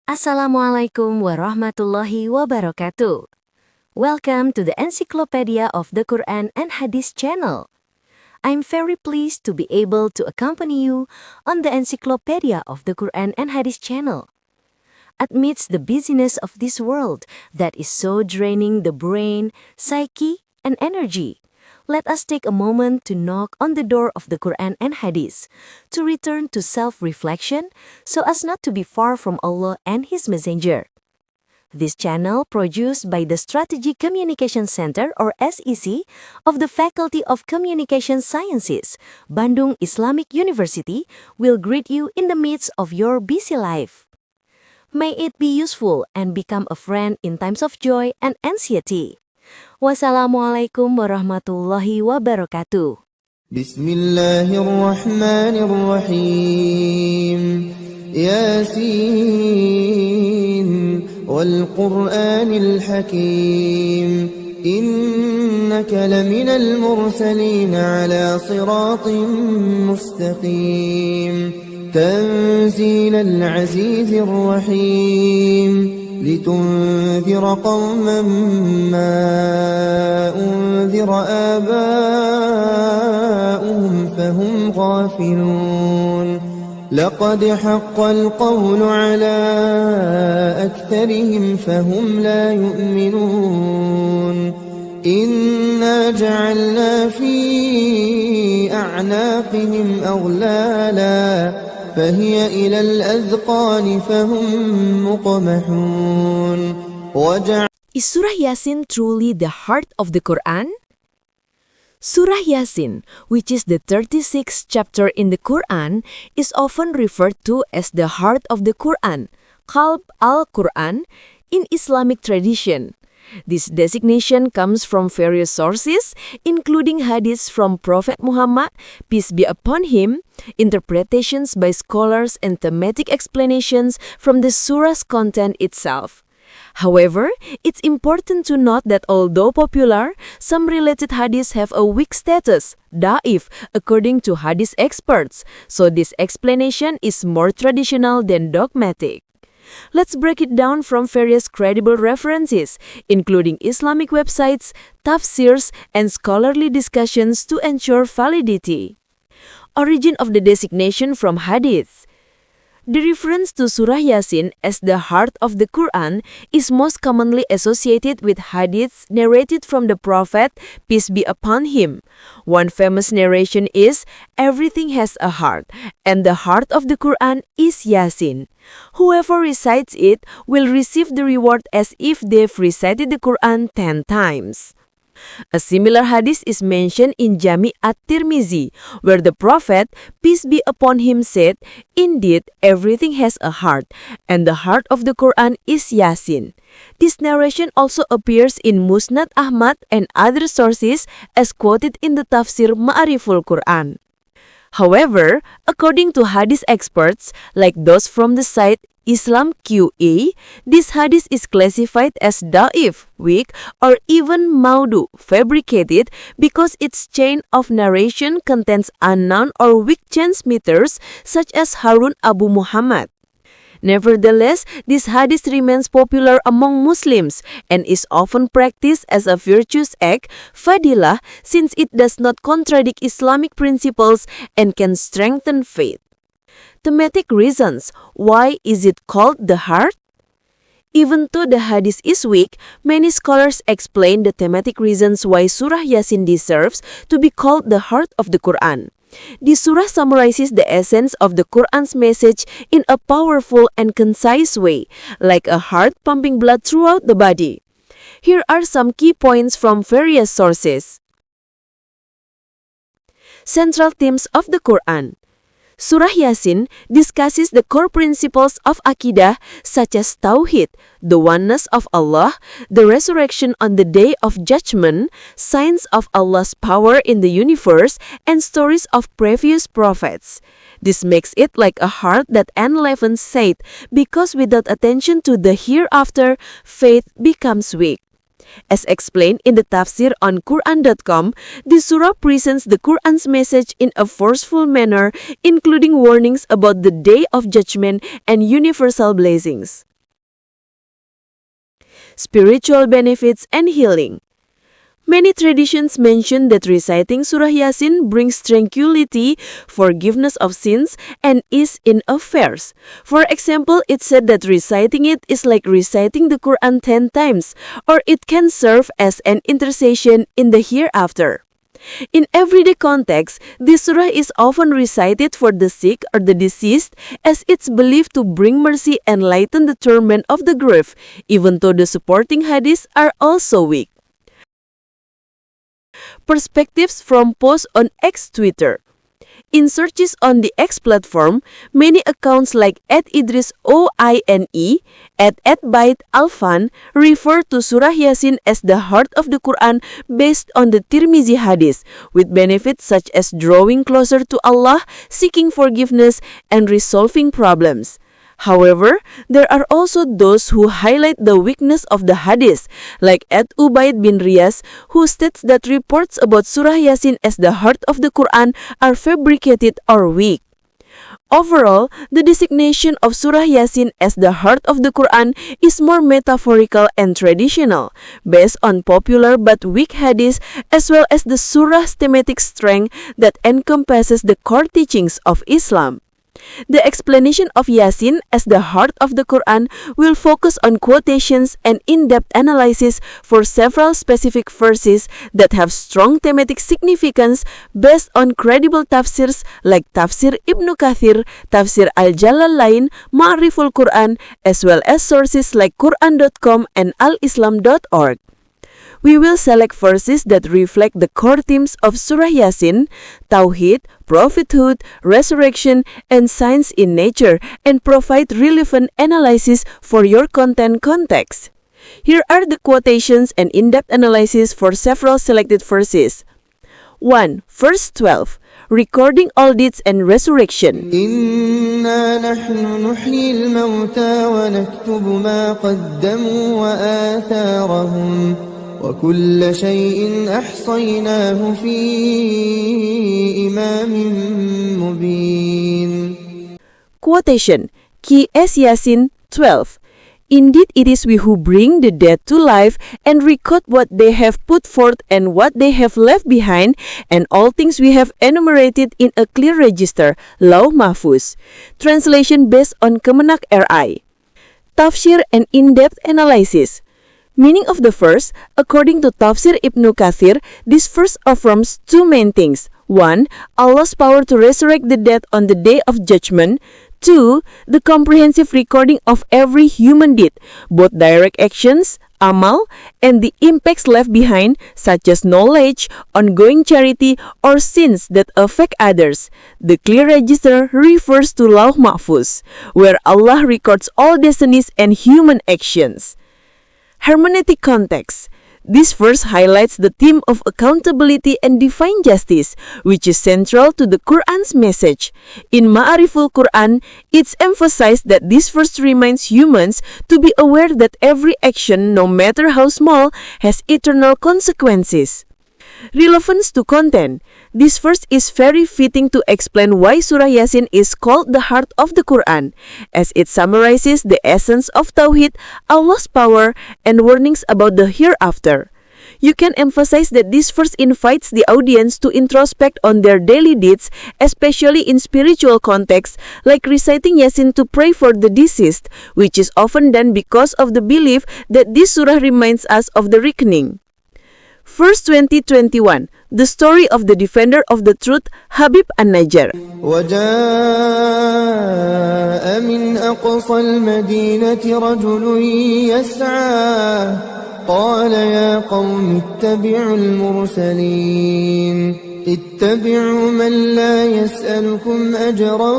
Assalamualaikum warahmatullahi wabarakatuh. Welcome to the Encyclopedia of the Quran and Hadith channel. I'm very pleased to be able to accompany you on the Encyclopedia of the Quran and Hadith channel. Amidst the busyness of this world that is so draining the brain, psyche, and energy, let us take a moment to knock on the door of the Quran and Hadith, to return to self-reflection so as not to be far from Allah and His Messenger. This channel, produced by the Strategic Communication Center or SEC of the Faculty of Communication Sciences, Bandung Islamic University, will greet you in the midst of your busy life. May it be useful and become a friend in times of joy and anxiety. Wassalamualaikum warahmatullahi wabarakatuh. Bismillahirrahmanirrahim. Yasin wal Qur'anil Hakim. Innaka laminal mursalin ala siratin mustaqim. Tanzilal azizir rahim. لتنذر قوما ما أنذر آباؤهم فهم غافلون لقد حق القول على أكثرهم فهم لا يؤمنون إنا جعلنا في أعناقهم أغلالا فهي إلى الأذقان فهم مقمحون. Is Surah Yasin truly the heart of the Quran? Surah Yasin, which is the 36th chapter in the Quran, is often referred to as the heart of the Quran, Qalb al-Quran, in Islamic tradition. This designation comes from various sources, including hadiths from Prophet Muhammad, peace be upon him, interpretations by scholars, and thematic explanations from the surah's content itself. However, it's important to note that although popular, some related hadiths have a weak status, da'if, according to hadith experts, so this explanation is more traditional than dogmatic. Let's break it down from various credible references, including Islamic websites, tafsirs, and scholarly discussions to ensure validity. Origin of the designation from hadith. The reference to Surah Yasin as the heart of the Quran is most commonly associated with hadiths narrated from the Prophet, peace be upon him. One famous narration is, "Everything has a heart, and the heart of the Quran is Yasin. Whoever recites it will receive the reward as if they've recited the Quran 10 times. A similar hadith is mentioned in Jami' at-Tirmizi, where the Prophet, peace be upon him, said, "Indeed, everything has a heart, and the heart of the Quran is Yasin." This narration also appears in Musnad Ahmad and other sources as quoted in the Tafsir Ma'ariful Quran. However, according to hadith experts, like those from the site Islam QA, this hadith is classified as da'if, weak, or even maudu, fabricated, because its chain of narration contains unknown or weak transmitters such as Harun Abu Muhammad. Nevertheless, this hadith remains popular among Muslims and is often practiced as a virtuous act, fadilah, since it does not contradict Islamic principles and can strengthen faith. Thematic reasons. Why is it called the heart? Even though the hadith is weak, many scholars explain the thematic reasons why Surah Yasin deserves to be called the heart of the Quran. This surah summarizes the essence of the Quran's message in a powerful and concise way, like a heart pumping blood throughout the body. Here are some key points from various sources. Central themes of the Quran. Surah Yasin discusses the core principles of Aqidah such as Tauhid, the oneness of Allah, the resurrection on the Day of Judgment, signs of Allah's power in the universe, and stories of previous prophets. This makes it like a heart that enlivens faith, because without attention to the hereafter, faith becomes weak. As explained in the tafsir on Quran.com, the surah presents the Quran's message in a forceful manner, including warnings about the Day of Judgment and universal blessings. spiritual benefits, and healing. Many traditions mention that reciting Surah Yasin brings tranquility, forgiveness of sins, and ease in affairs. For example, it's said that reciting it is like reciting the Quran 10 times, or it can serve as an intercession in the hereafter. In everyday context, this surah is often recited for the sick or the deceased, as it's believed to bring mercy and lighten the torment of the grave, even though the supporting hadiths are also weak. Perspectives from posts on X Twitter. In searches on the X platform, many accounts like @IdrisOINE, @BaitAlfan refer to Surah Yasin as the heart of the Quran based on the Tirmizi hadith, with benefits such as drawing closer to Allah, seeking forgiveness, and resolving problems. However, there are also those who highlight the weakness of the hadith, like @Ubaid bin Riyas, who states that reports about Surah Yasin as the heart of the Quran are fabricated or weak. Overall, the designation of Surah Yasin as the heart of the Quran is more metaphorical and traditional, based on popular but weak hadiths, as well as the surah's thematic strength that encompasses the core teachings of Islam. The explanation of Yasin as the heart of the Quran will focus on quotations and in-depth analysis for several specific verses that have strong thematic significance based on credible tafsirs like Tafsir Ibnu Kathir, Tafsir Al-Jalalain, Ma'riful Quran, as well as sources like Quran.com and Alislam.org. We will select verses that reflect the core themes of Surah Yasin, Tauhid, prophethood, resurrection, and science in nature, and provide relevant analysis for your content context. Here are the quotations and in-depth analysis for several selected verses. 1. Verse 12. Recording all deeds and resurrection. إنا نحن نحيي الموتى ونكتب ما قدموا وآثارهم وكل شيء أحصيناه في إمام مبين. Quotation. Qs Yasin 12. Indeed, it is we who bring the dead to life and record what they have put forth and what they have left behind, and all things we have enumerated in a clear register, Lauh Mahfuz. Translation based on Kemenak RI. Tafsir and in-depth analysis. Meaning of the verse, according to Tafsir Ibnu Kathir, this verse affirms two main things. 1. Allah's power to resurrect the dead on the day of judgment. 2. The comprehensive recording of every human deed, both direct actions, amal, and the impacts left behind, such as knowledge, ongoing charity, or sins that affect others. The clear register refers to Lauh Mahfuz, where Allah records all destinies and human actions. Hermeneutic context. This verse highlights the theme of accountability and divine justice, which is central to the Quran's message. In Ma'riful Quran, it's emphasized that this verse reminds humans to be aware that every action, no matter how small, has eternal consequences. Relevance to content. This verse is very fitting to explain why Surah Yasin is called the heart of the Quran, as it summarizes the essence of Tauhid, Allah's power, and warnings about the hereafter. You can emphasize that this verse invites the audience to introspect on their daily deeds, especially in spiritual contexts, like reciting Yasin to pray for the deceased, which is often done because of the belief that this surah reminds us of the reckoning. Verse 20-21, the story of the defender of the truth, Habib an-Najjar. وجاء من أقصى المدينة رجل يسعى قال يا قوم اتبعوا المرسلين اتبعوا من لا يسألكم أجرا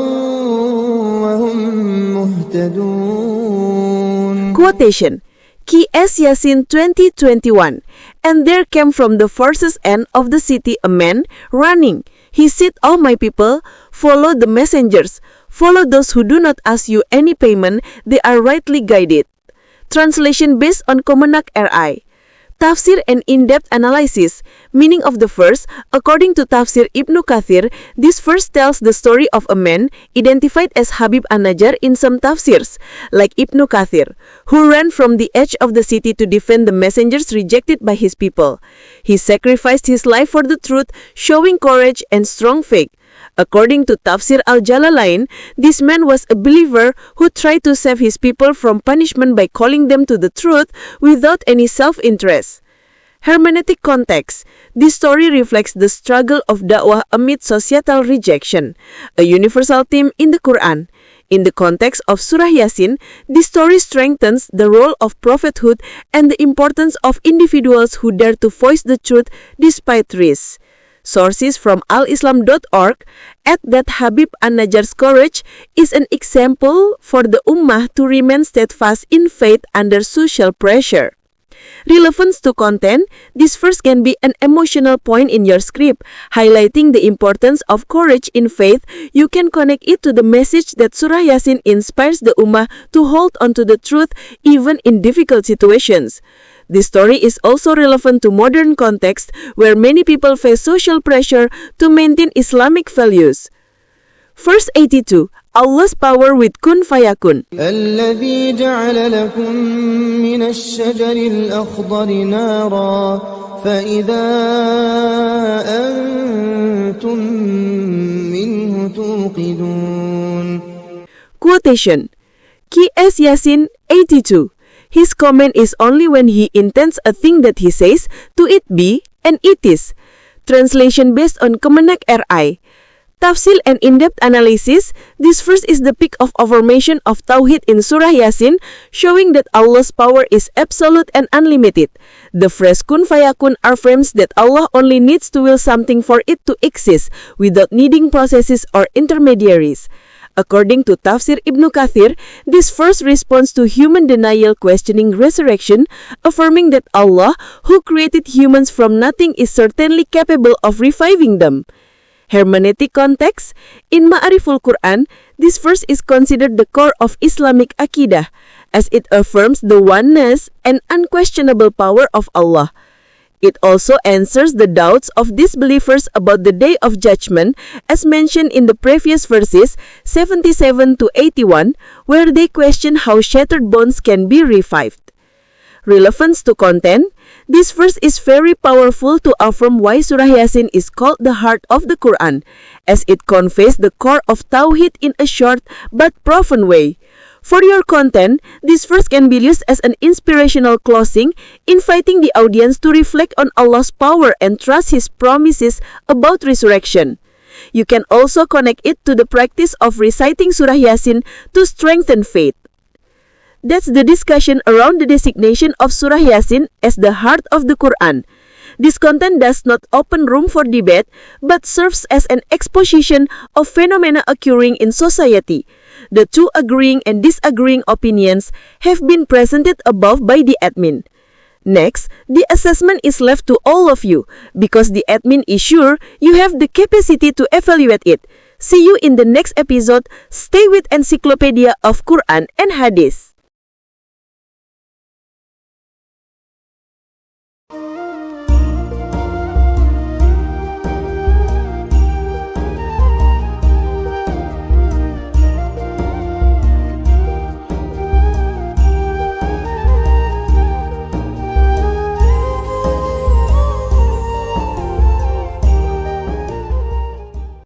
وهم مهتدون. Quotation. Qs Yasin 20-21. And there came from the farthest end of the city a man running. He said, O my people, follow the messengers. Follow those who do not ask you any payment. They are rightly guided. Translation based on Kemenak RI. Tafsir and in-depth analysis. Meaning of the verse, according to Tafsir Ibnu Kathir, this verse tells the story of a man identified as Habib an-Najjar in some tafsirs, like Ibnu Kathir, who ran from the edge of the city to defend the messengers rejected by his people. He sacrificed his life for the truth, showing courage and strong faith. According to Tafsir al-Jalalain, this man was a believer who tried to save his people from punishment by calling them to the truth without any self-interest. Hermeneutic context. This story reflects the struggle of dakwah amid societal rejection, a universal theme in the Quran. In the context of Surah Yasin, this story strengthens the role of prophethood and the importance of individuals who dare to voice the truth despite risks. Sources from alislam.org add that Habib an-Najjar's courage is an example for the ummah to remain steadfast in faith under social pressure. Relevance to content, this verse can be an emotional point in your script, highlighting the importance of courage in faith. You can connect it to the message that Surah Yasin inspires the ummah to hold on to the truth even in difficult situations. This story is also relevant to modern context where many people face social pressure to maintain Islamic values. Verse 82. Allah's power with kun fayakun. الذي جعل لكم من الشجر الأخضر نارا فإذا أنتم منه توقدون. Quotation. Qs Yasin 82. His comment is only when he intends a thing that he says to it be, and it is. Translation based on Kemenak RI. Tafsil and in-depth analysis, this verse is the peak of affirmation of Tauhid in Surah Yasin, showing that Allah's power is absolute and unlimited. The phrase kun fayakun affirms that Allah only needs to will something for it to exist, without needing processes or intermediaries. According to Tafsir Ibnu Kathir, this verse responds to human denial questioning resurrection, affirming that Allah, who created humans from nothing, is certainly capable of reviving them. Hermeneutic context. In Ma'ariful Quran, this verse is considered the core of Islamic Aqidah, as it affirms the oneness and unquestionable power of Allah. It also answers the doubts of disbelievers about the Day of Judgment, as mentioned in the previous verses 77 to 81, where they question how shattered bones can be revived. Relevance to content. This verse is very powerful to affirm why Surah Yasin is called the heart of the Quran, as it conveys the core of Tawhid in a short but profound way. For your content, this verse can be used as an inspirational closing, inviting the audience to reflect on Allah's power and trust His promises about resurrection. You can also connect it to the practice of reciting Surah Yasin to strengthen faith. That's the discussion around the designation of Surah Yasin as the heart of the Quran. This content does not open room for debate, but serves as an exposition of phenomena occurring in society. The two agreeing and disagreeing opinions have been presented above by the admin. Next, the assessment is left to all of you, because the admin is sure you have the capacity to evaluate it. See you in the next episode. Stay with Encyclopedia of Quran and Hadith.